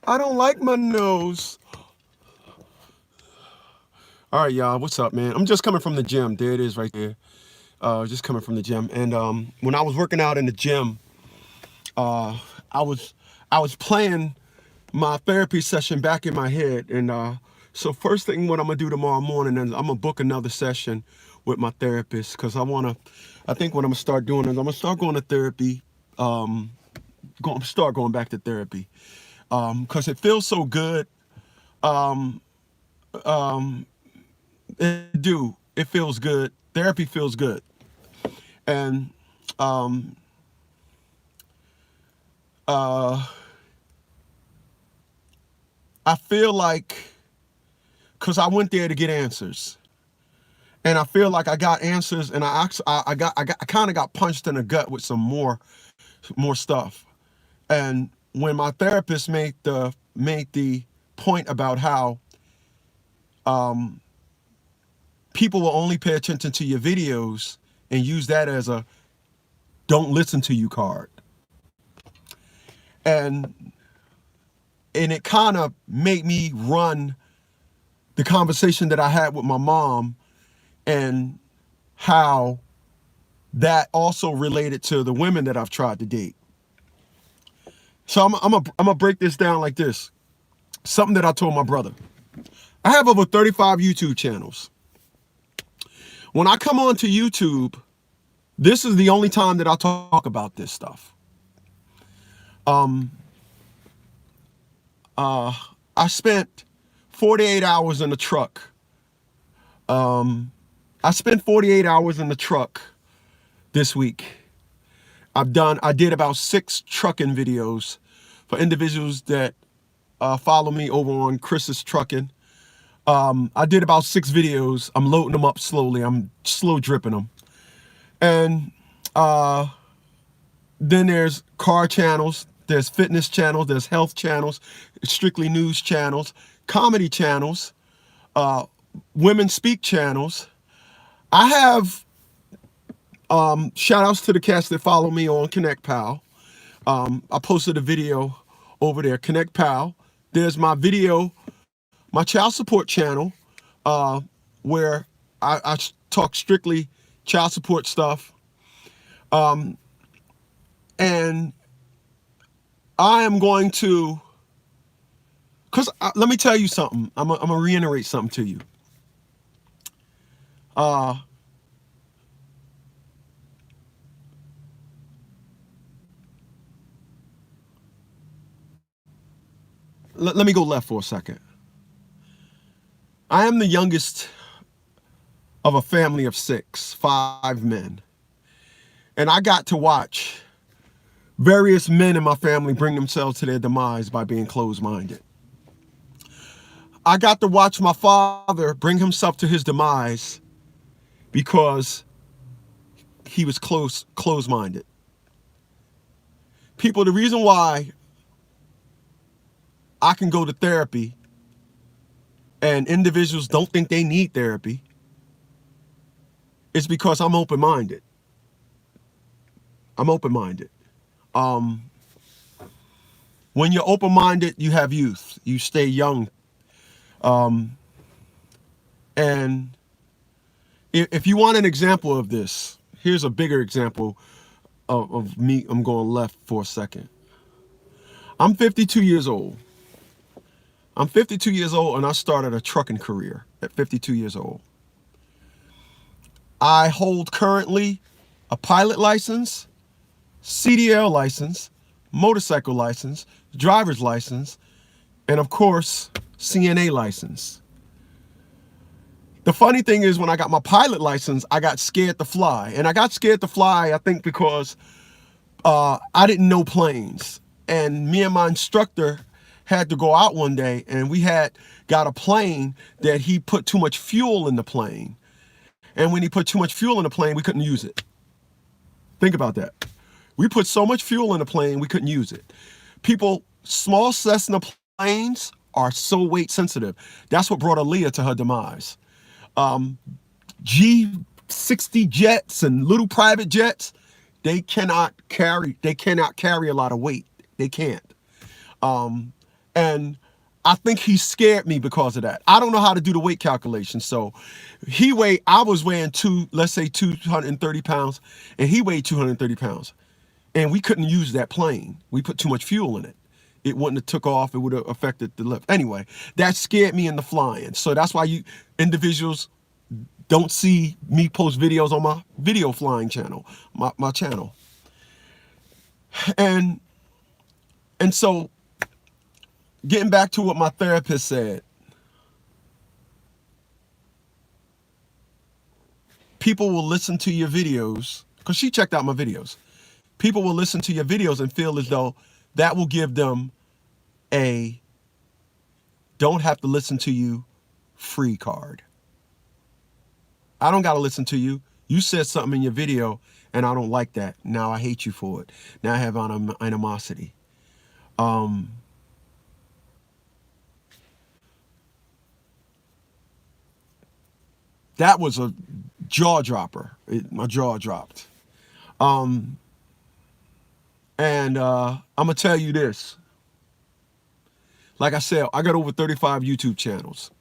I don't like my nose. All right, y'all. What's up, man? I'm just coming from the gym. There it is right there. Just coming from the gym. And when I was working out in the gym, I was I was playing my therapy session back in my head. And so first thing what I'm gonna do tomorrow morning is I'm gonna book another session with my therapist because I think what I'm gonna start doing is I'm gonna start going to therapy. Start going back to therapy because it feels so good. Um, it feels good. Therapy feels good, and um, uh, I feel like because I went there to get answers, and I feel like I got answers, and I kind of got punched in the gut with some more stuff. And when my therapist made the point about how people will only pay attention to your videos and use that as a don't listen to you card. And it kind of made me run the conversation that I had with my mom and how that also related to the women that I've tried to date. So I'm gonna break this down like this. Something that I told my brother. I have over 35 YouTube channels. When I come onto YouTube, this is the only time that I talk about this stuff. I spent 48 hours in the truck. I spent 48 hours in the truck this week. I did about 6 trucking videos for individuals that follow me over on Chris's Trucking. I did about 6 videos. I'm loading them up slowly. I'm slow dripping them. And then there's car channels, there's fitness channels, there's health channels, strictly news channels, comedy channels, women speak channels. I have shout outs to the cats that follow me on Connect Pal. I posted a video over there, Connect Pal. There's my video, my child support channel, where I talk strictly child support stuff. And I am going to, because let me tell you something. I'm going to reiterate something to you. Let me go left for a second. I am the youngest of a family of 6, 5 men. And I got to watch various men in my family bring themselves to their demise by being closed-minded. I got to watch my father bring himself to his demise because he was closed-minded. People, the reason why I can go to therapy and individuals don't think they need therapy is because I'm open-minded. I'm open-minded. When you're open-minded, you have youth. You stay young. And if you want an example of this, here's a bigger example of me. I'm going left for a second. I'm 52 years old. I'm 52 years old, and I started a trucking career at 52 years old. I hold currently a pilot license, CDL license, motorcycle license, driver's license, and of course, CNA license. The funny thing is when I got my pilot license, I got scared to fly. And I got scared to fly, I think, because I didn't know planes. And me and my instructor had to go out one day, and we had got a plane that he put too much fuel in the plane. And when he put too much fuel in the plane, we couldn't use it. Think about that. We put so much fuel in the plane, we couldn't use it. People, small Cessna planes are so weight sensitive. That's what brought Aaliyah to her demise. G60 jets and little private jets, they cannot carry a lot of weight. They can't. And And I think he scared me because of that. I don't know how to do the weight calculation. So I was weighing let's say 230 pounds, and he weighed 230 pounds. And we couldn't use that plane. We put too much fuel in it. It wouldn't have took off. It would have affected the lift. Anyway, that scared me in the flying. So that's why you individuals don't see me post videos on my video flying channel, my channel. And so getting back to what my therapist said, people will listen to your videos, because she checked out my videos. People will listen to your videos and feel as though that will give them a don't have to listen to you free card. I don't got to listen to you. You said something in your video and I don't like that. Now I hate you for it. Now I have animosity. That was a jaw dropper. My jaw dropped. And I'm going to tell you this. Like I said, I got over 35 YouTube channels.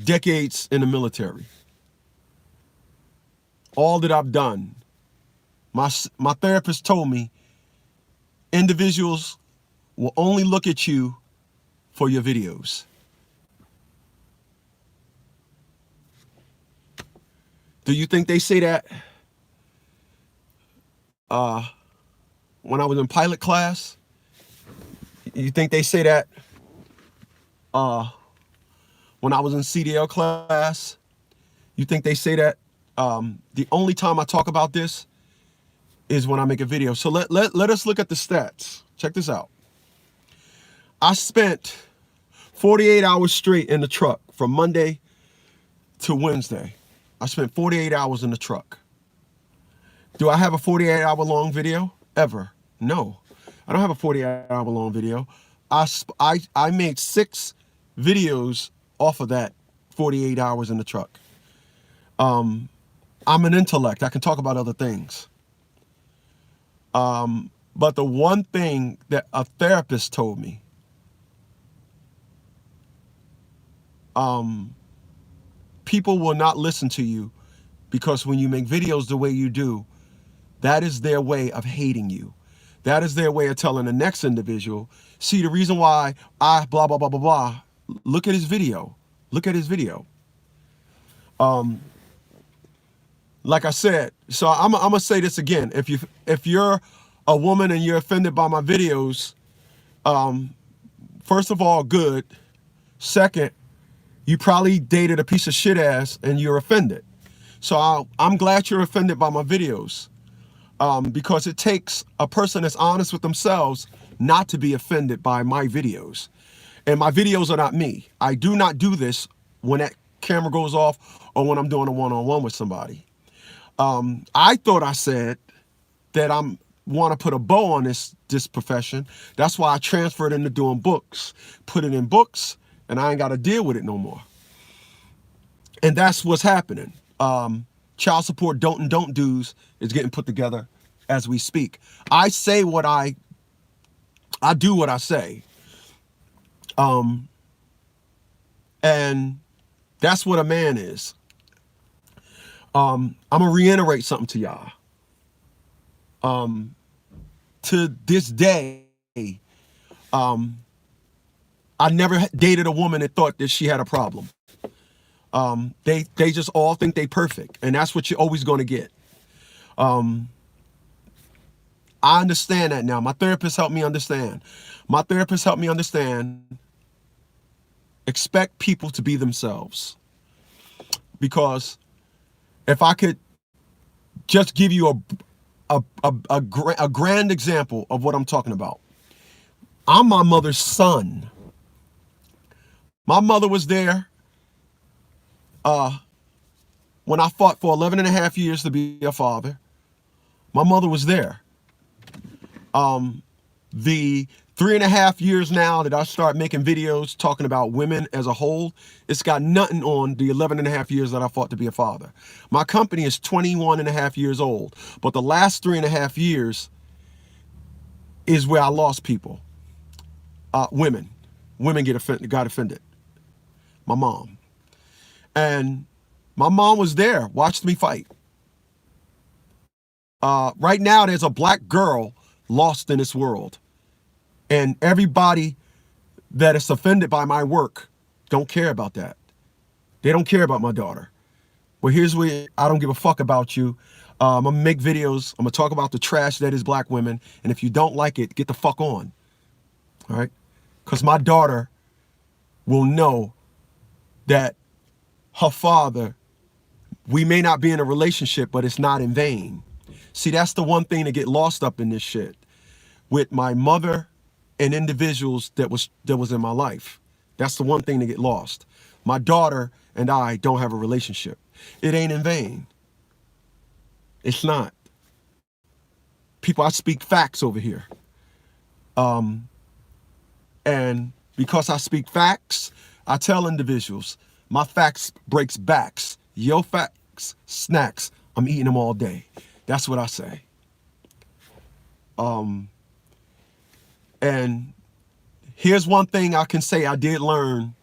Decades in the military. All that I've done. My therapist told me individuals will only look at you for your videos. Do you think they say that when I was in pilot class? You think they say that when I was in CDL class? You think they say that? The only time I talk about this is when I make a video. So let us look at the stats. Check this out. I spent 48 hours straight in the truck from Monday to Wednesday. I spent 48 hours in the truck. Do I have a 48-hour long video? Ever? No. I don't have a 48-hour long video. I made 6 videos off of that 48 hours in the truck. I'm an intellect. I can talk about other things. But the one thing that a therapist told me, people will not listen to you because when you make videos the way you do, that is their way of hating you. That is their way of telling the next individual, see, the reason why I blah, blah, blah, blah, blah, look at his video. Look at his video. Like I said, so I'm gonna say this again. If you're a woman and you're offended by my videos, first of all, good. Second, you probably dated a piece of shit ass and you're offended. So I'm glad you're offended by my videos, because it takes a person that's honest with themselves not to be offended by my videos. And my videos are not me. I do not do this when that camera goes off or when I'm doing a one-on-one with somebody. I thought I said that I want to put a bow on this profession. That's why I transferred into doing books, put it in books, and I ain't got to deal with it no more. And that's what's happening. Child support don't do's is getting put together as we speak. I say what I do what I say. And that's what a man is. I'm gonna reiterate something to y'all. To this day, I never dated a woman that thought that she had a problem. They just all think they perfect, and that's what you're always going to get. I understand that now. My therapist helped me understand. Expect people to be themselves. Because if I could just give you a grand example of what I'm talking about. I'm my mother's son. My mother was there when I fought for 11 and a half years to be a father. My mother was there. The 3.5 years now that I start making videos talking about women as a whole, it's got nothing on the 11 and a half years that I fought to be a father. My company is 21 and a half years old, but the last 3.5 years is where I lost people. Women. Women got offended. My mom. And my mom was there, watched me fight. Right now, there's a black girl lost in this world. And everybody that is offended by my work don't care about that. They don't care about my daughter. Well, here's where I don't give a fuck about you. I'm going to make videos. I'm going to talk about the trash that is black women. And if you don't like it, get the fuck on. All right? Because my daughter will know that her father, we may not be in a relationship, but it's not in vain. See, that's the one thing to get lost up in this shit. With my mother and individuals that was in my life. That's the one thing to get lost. My daughter and I don't have a relationship. It ain't in vain. It's not. People, I speak facts over here. And because I speak facts, I tell individuals, my facts breaks backs. Your facts, snacks, I'm eating them all day. That's what I say. And here's one thing I can say I did learn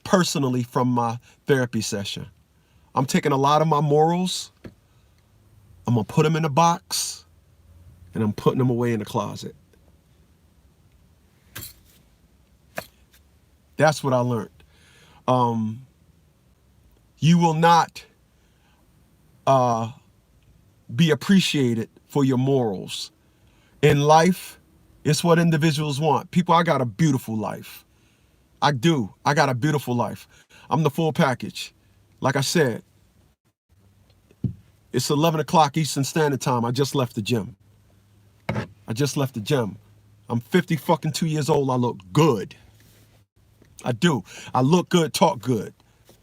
personally from my therapy session. I'm taking a lot of my morals, I'm going to put them in a box, and I'm putting them away in the closet. That's what I learned. You will not be appreciated for your morals. In life, it's what individuals want. People, I got a beautiful life. I do. I got a beautiful life. I'm the full package. Like I said, it's 11 o'clock Eastern Standard Time. I just left the gym. I'm 50 fucking 2 years old. I look good. I do. I look good, talk good,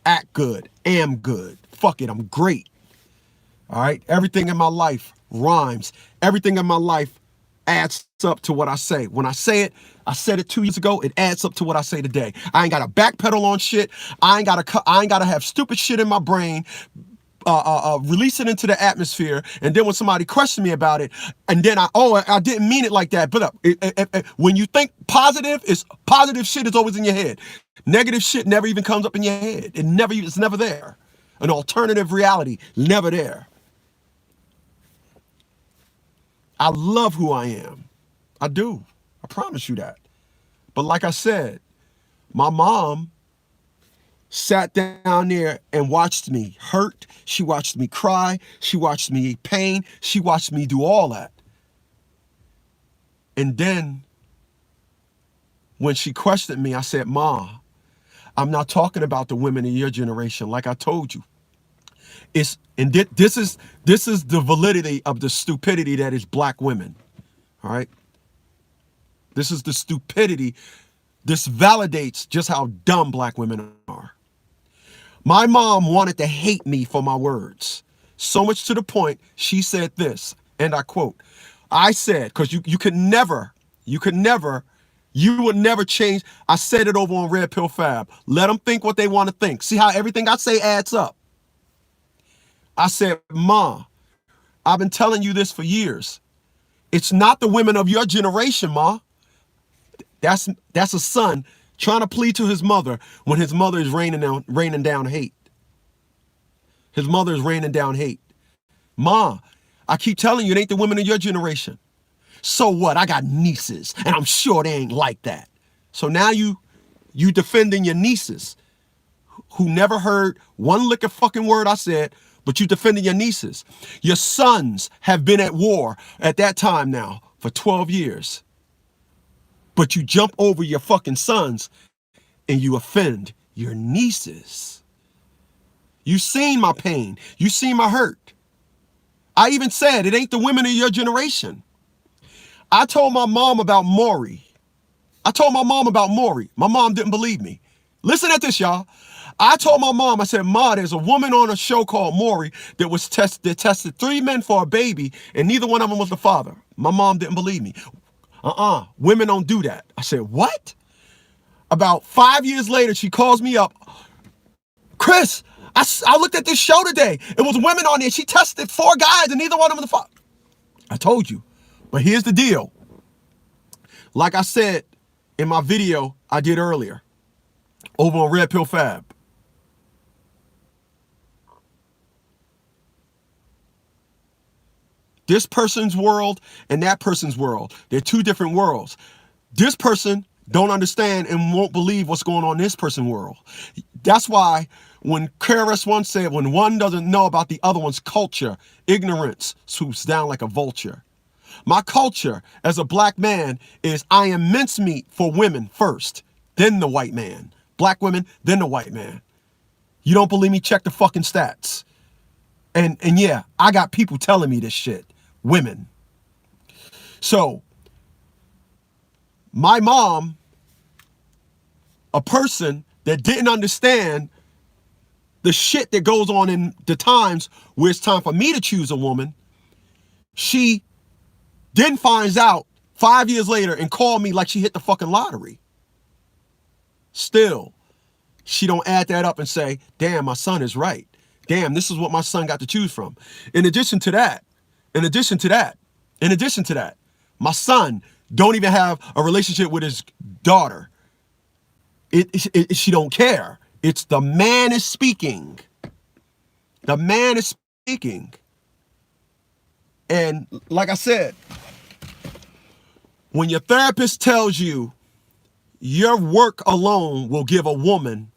act good, am good. Fuck it, I'm great. All right? Everything in my life rhymes. Everything in my life adds up to what I say. When I say it, I said it 2 years ago, it adds up to what I say today. I ain't got to backpedal on shit. I ain't got to have stupid shit in my brain, release it into the atmosphere, and then when somebody questions me about it, and then I didn't mean it like that. But when you think positive shit is always in your head. Negative shit never even comes up in your head. It's never there. An alternative reality, never there. I love who I am. I do. I promise you that. But like I said, my mom sat down there and watched me hurt. She watched me cry. She watched me eat pain. She watched me do all that. And then when she questioned me, I said, Ma, I'm not talking about the women in your generation, like I told you. This is the validity of the stupidity that is black women. All right? This is the stupidity. This validates just how dumb black women are. My mom wanted to hate me for my words. So much to the point, she said this, and I quote, I said, because you would never change. I said it over on Red Pill Fab. Let them think what they want to think. See how everything I say adds up. I said, Ma, I've been telling you this for years. It's not the women of your generation, Ma. That's a son trying to plead to his mother when his mother is raining down hate. His mother is raining down hate. Ma, I keep telling you, it ain't the women of your generation. So what? I got nieces, and I'm sure they ain't like that. So now you defending your nieces who never heard one lick of fucking word I said, but you defending your nieces. Your sons have been at war at that time now for 12 years. But you jump over your fucking sons and you offend your nieces. You seen my pain. You seen my hurt. I even said it ain't the women of your generation. I told my mom about Maury. My mom didn't believe me. Listen at this, y'all. I told my mom, I said, Ma, there's a woman on a show called Maury that tested 3 men for a baby, and neither one of them was the father. My mom didn't believe me. Women don't do that. I said, what? About 5 years later, she calls me up. Chris, I looked at this show today. It was women on there. She tested 4 guys, and neither one of them was the father. I told you. But here's the deal. Like I said in my video I did earlier over on Red Pill Fab, this person's world and that person's world, they're two different worlds. This person don't understand and won't believe what's going on in this person's world. That's why when KRS-One said, when one doesn't know about the other one's culture, ignorance swoops down like a vulture. My culture as a black man is I am mincemeat for women first, then the white man. Black women, then the white man. You don't believe me? Check the fucking stats. And yeah, I got people telling me this shit. Women. So, my mom, a person that didn't understand the shit that goes on in the times where it's time for me to choose a woman, she then finds out 5 years later and called me like she hit the fucking lottery. Still, she don't add that up and say, damn, my son is right. Damn, this is what my son got to choose from. In addition to that, my son don't even have a relationship with his daughter. She don't care. It's the man is speaking. The man is speaking. And like I said, when your therapist tells you your work alone will give a woman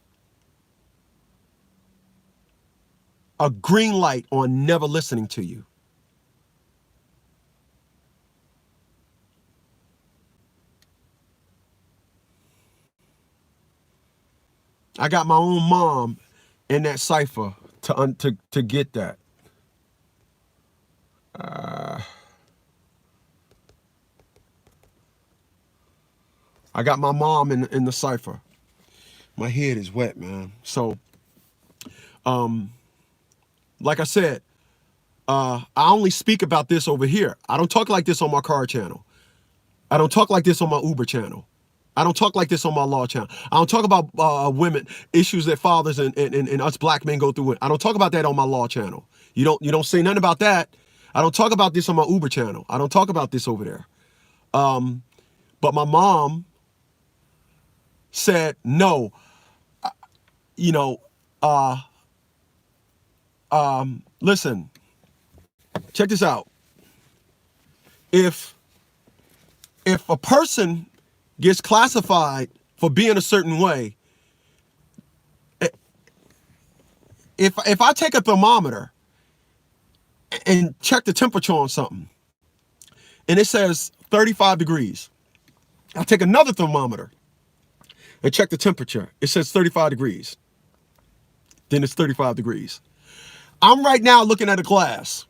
a green light on never listening to you, I got my own mom in that cipher to get that. I got my mom in the cipher. My head is wet, man. So, like I said, I only speak about this over here. I don't talk like this on my car channel. I don't talk like this on my Uber channel. I don't talk like this on my law channel. I don't talk about women, issues that fathers and us black men go through. I don't talk about that on my law channel. You don't say nothing about that. I don't talk about this on my Uber channel. I don't talk about this over there. But my mom said, no, listen, check this out. If a person gets classified for being a certain way, if I take a thermometer and check the temperature on something and it says 35 degrees, I take another thermometer and check the temperature. It says 35 degrees. Then it's 35 degrees. I'm right now looking at a glass.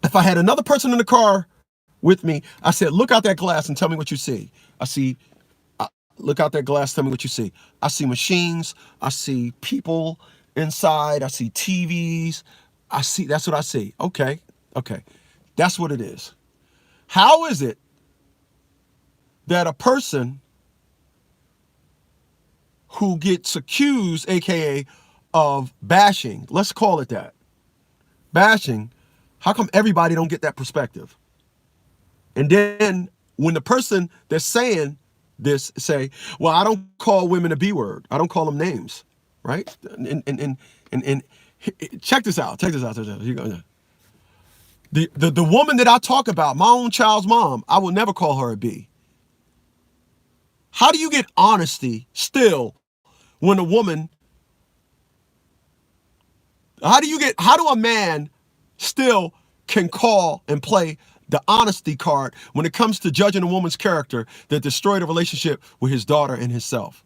If I had another person in the car with me, I said, look out that glass and tell me what you see. Look out that glass, tell me what you see. I see machines. I see people inside. I see TVs. That's what I see. Okay. That's what it is. How is it that a person who gets accused, AKA, of bashing, let's call it that, bashing, how come everybody don't get that perspective? And then when the person that's saying this say, well, I don't call women a B word. I don't call them names, right? And check this out. Here you go. The woman that I talk about, my own child's mom, I will never call her a B. How do you get honesty still when a woman, how do a man still can call and play the honesty card when it comes to judging a woman's character that destroyed a relationship with his daughter and himself?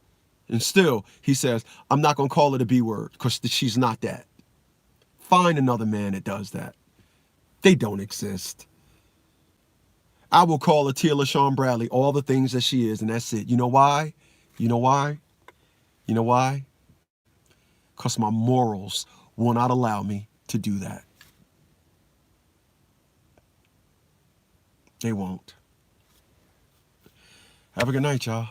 And still, he says, I'm not going to call it a B word because she's not that. Find another man that does that. They don't exist. I will call Atia LaShawn Bradley all the things that she is, and that's it. You know why? Because my morals will not allow me to do that. They won't. Have a good night, y'all.